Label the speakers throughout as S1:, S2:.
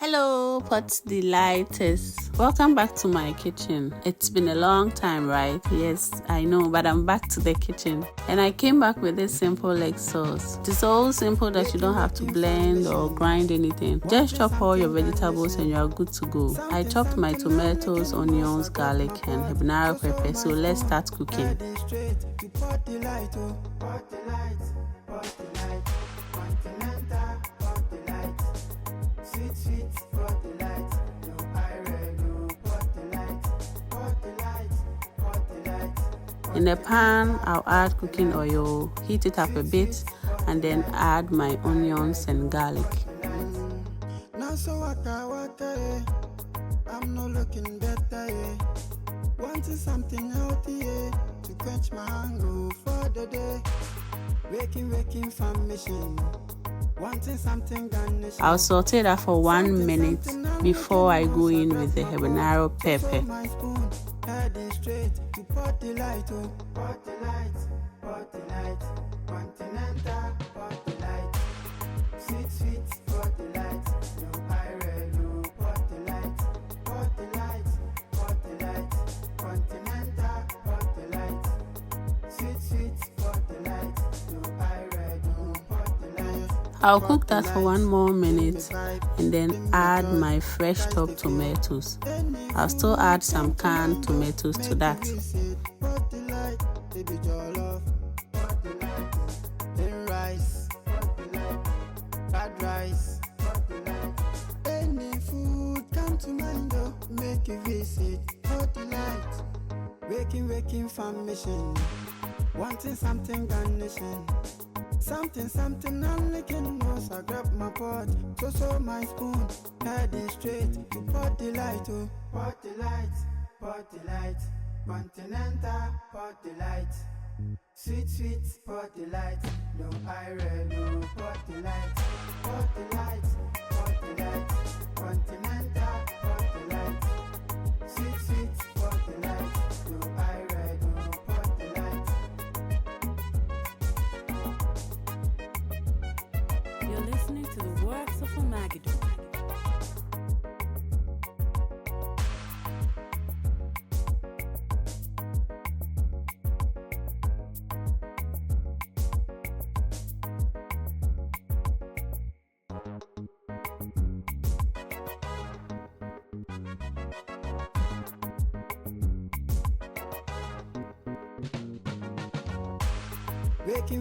S1: Hello, Pot Delighters. Welcome back to my kitchen. It's been a long time, right? Yes, I know, but I'm back to the kitchen. And I came back with this simple egg sauce. It's so simple that you don't have to blend or grind anything. Just chop all your vegetables and you're good to go. I chopped my tomatoes, onions, garlic, and habanero pepper. So let's start cooking. In the pan, I'll add cooking oil, heat it up a bit, and then add my onions and garlic.
S2: I'm not looking better, wanting something healthy, to quench my hunger for the day. Waking from mission.
S1: I'll saute that for 1 minute before I go in with the habanero pepper. I'll cook that for 1 more minute and then add my fresh chopped tomatoes. I'll still add some canned tomatoes to that.
S2: Any food come to mind, make you visit Pot Delight. Waking from mission, wanting something garnishing. Something I'm licking nose. I grab my pot, so my spoon, heading straight to Pot Delight. Pot Delight, continental Pot Delight. Sweet Pot Delight, no iron, no Pot Delight, continental Pot Delight. Sweet Pot Delight, no iron, no Pot Delight.
S3: You're listening to the works of Omagadu.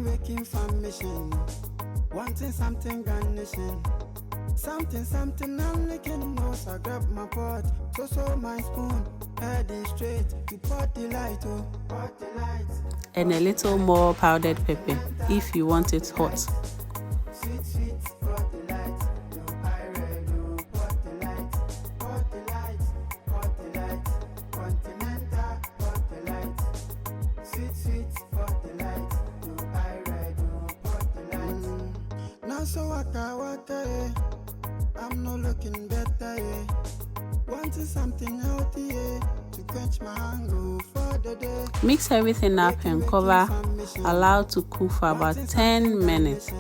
S2: Waking from mission, wanting something garnishing. Something I'm licking nose. I grab my pot, so my spoon, heading straight to Pot Delight. Pot Delight.
S1: And a little more powdered pepper if you want it hot.
S2: Sweet Pot Delight, no iron, no Pot Delight, continental Pot Delight. Sweet Pot Delight, no iron, no Pot Delight. Now so waka, I'm not looking better, wanting something healthy, to quench my hunger for the day.
S1: Mix everything up and cover. Allow to cook for about 10 minutes.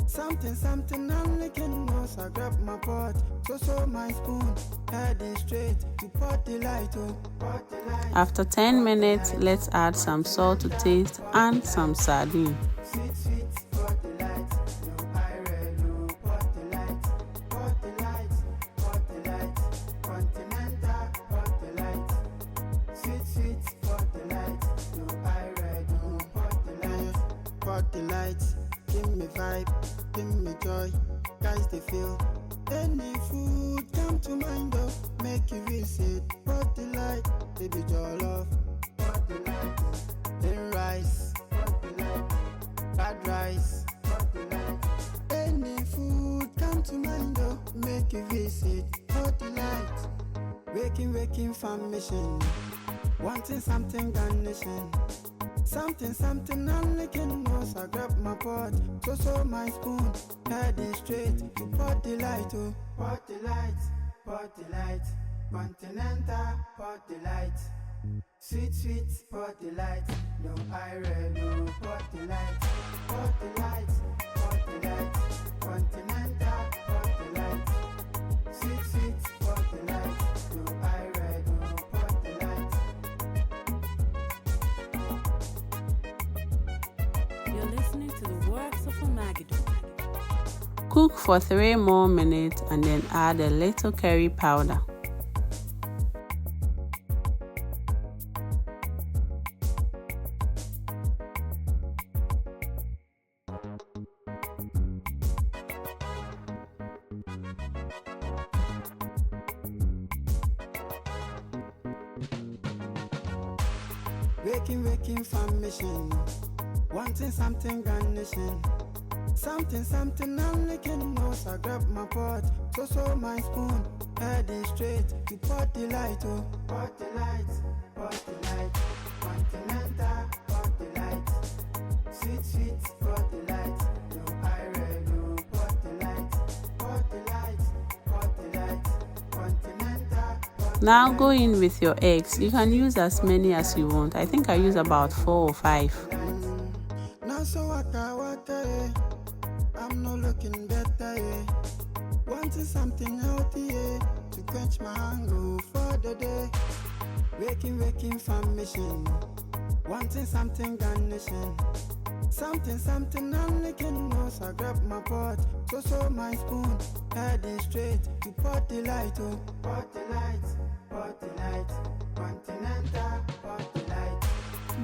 S2: Something I'm licking nose. I grab my pot, so my spoon, heading straight to Pot Delight. Pot Delight.
S1: After 10 minutes, let's add some salt to taste and some sardine.
S2: Sweet Pot Delight, no iron, no Pot Delight, continental Pot Delight. Sweet Pot Delight, no iron, no Pot Delight. Pot Delight, give me vibe, give me joy, guys they feel. Any food come to mind, make you visit Pot Delight. Baby jollof, Pot Delight. Then rice, Pot Delight. Bad rice, Pot Delight. Any food come to mind, make you visit Pot Delight. Waking from mission, wanting something garnishing. Something I'm licking nose. I grab my pot, so my spoon, heading straight to Pot Delight. Pot Delight, continental Pot Delight. Sweet Pot Delight, no iron, no Pot Delight, continental Pot Delight.
S1: Cook for 3 more minutes and then add a little curry powder.
S2: Waking from mission, wanting something garnishing. Something I'm licking nose. I grab my pot, so my spoon, heading straight to pot delight, oh. Pot delight, continental pot delight. Sweet pot delight, no I read, no pot delight, continental pot
S1: Now go in with your eggs. You can use as many as you want. I think I use about 4 or 5.
S2: Now so waka, eh. I'm not looking better, eh. Wanting something healthy, eh, to quench my hunger for the day. Waking from mission, wanting something garnishing. Something I'm licking nose. I grab my pot, so my spoon, heading straight to pot delight, oh. Pot delight, continental pot delight.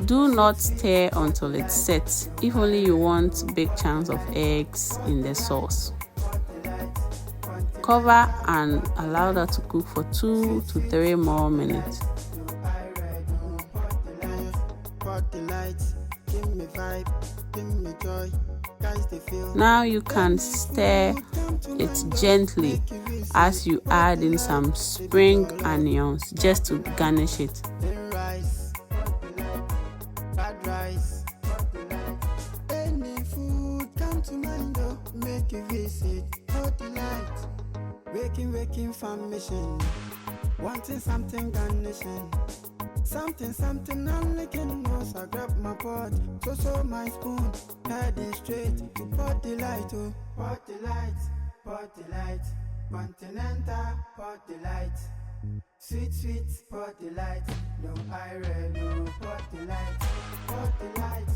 S1: Do not stir until it sets, if only you want big chunks of eggs in the sauce. Cover and allow that to cook for 2 to 3 more minutes. Now you can stir it gently as you add in some spring onions just to garnish it.
S2: Any food come to mind, oh, make you visit pot delight. Waking from mission, wanting something garnishing. Something I'm licking nose. I grab my pot, so my spoon, heading straight to pot delight, oh. Pot delight, continental pot delight. Sweet pot delight, no I read, no pot delight, continental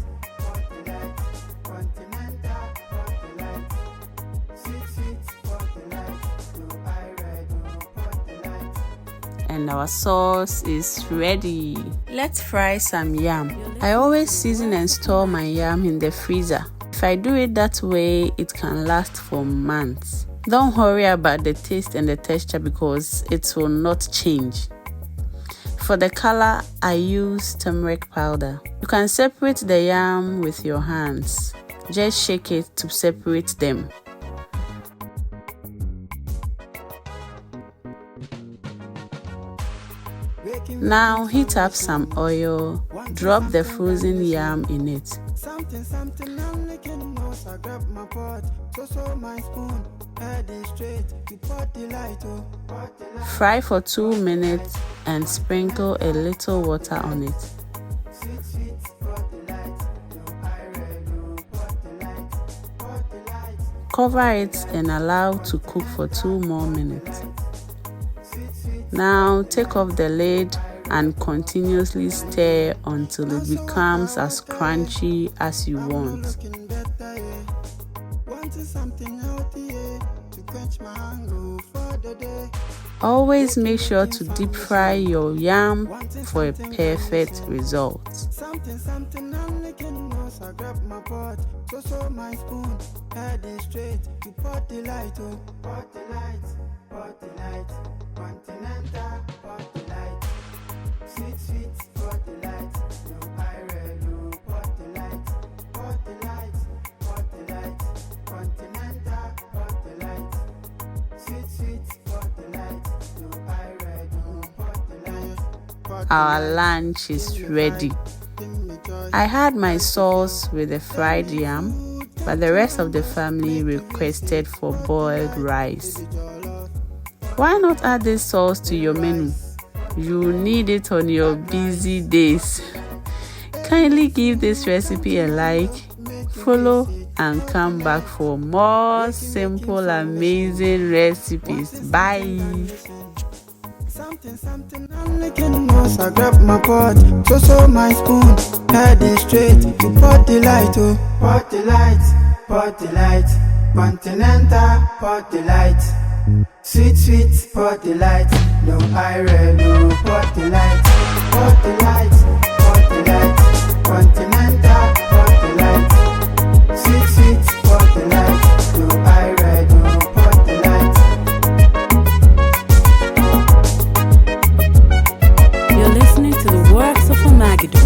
S2: pot delight. Sweet pot delight, no I read, no pot delight.
S1: And our sauce is ready. Let's fry some yam. I always season and store my yam in the freezer. If I do it that way, it can last for months. Don't worry about the taste and the texture because it will not change. For the color, I use turmeric powder. You can separate the yam with your hands. Just shake it to separate them. Now heat up some oil, drop the frozen yam in it.
S2: Something I'm licking nose. I grab my pot, so my spoon, heading straight to pot delight, oh.
S1: Fry for 2 minutes and sprinkle a little water on it.
S2: Sweet pot delight, no I read, no pot delight.
S1: Cover it and allow to cook for 2 more minutes. Now take off the lid and continuously stir until it becomes as crunchy as you want. Always make sure to deep fry your yam for a perfect result.
S2: Something I'm licking nose. I grab my pot, so my spoon, heading straight to pot delight, oh. Pot delight, continental pot delight. Sweet pot delight, no I read, no pot delight, continental pot delight. Sweet pot delight, no I read, no pot delight.
S1: Our lunch is ready. I had my sauce with the fried yam, but the rest of the family requested for boiled rice. Why not add this sauce to your menu? You need it on your busy days. Kindly give this recipe a like, follow, and come back for more simple, amazing recipes. Bye.
S2: Something I'm licking nose. I grab my pot, so my spoon, heading straight to pot delight, oh. Pot delight, Continental Port Delight. Sweet, sweet Port Delight. No iron, no Port Delight. Port Delight, Port Delight. Continental Port Delight. Sweet, sweet Port Delight. No iron, no Port Delight.
S3: You're listening to the works of Omagedu.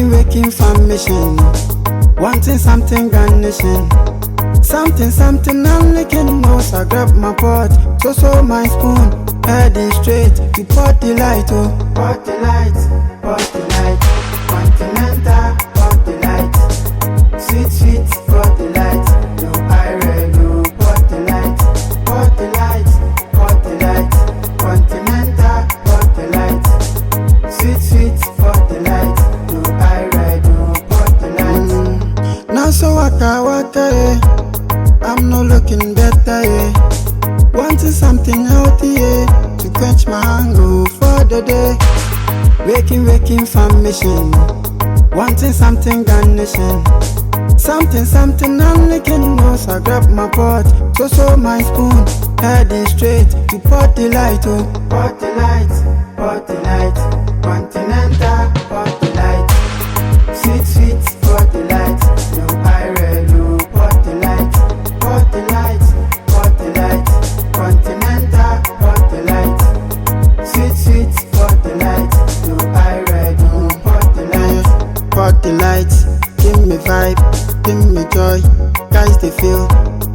S2: Waking from mission, wanting something garnishing. Something I'm licking nose. I grab my pot, so my spoon, heading straight to Port Delight. Oh, Port Delight, Port Delight. Continental Port Delight. Sweet, sweet Port Delight. No iron, no Port Delight. Port Delight, Port Delight. Continental Port Delight. Sweet, sweet Port Delight. No iron, no Port Delight. Now so waka, eh. I'm not looking better, yeah. Wanting something healthy, yeah, to quench my hunger for the day. Waking from mission, wanting something garnishing. Something I'm licking nose. I grab my pot, so my spoon, heading straight to Port Delight. Oh, Port Delight, Port Delight. Continental Port Delight. Sweet, sweet Port Delight. No iron, no Port Delight. Port Delight, Port Delight. Continental Port Delight. Sweet, sweet Port Delight. No iron, no Port Delight. Port Delight, give me vibe, give me joy. Guys, they feel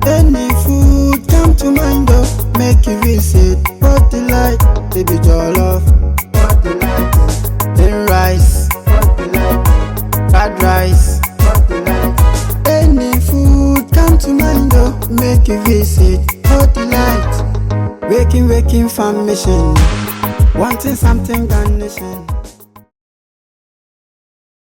S2: any food come to mind, though. Make you visit Port Delight. Baby, your love. Port Delight. Then rice. Port Delight. Bad rice. Port Delight. Any food come to mind, though. Make you visit Port Delight. Waking from mission, wanting something garnishing.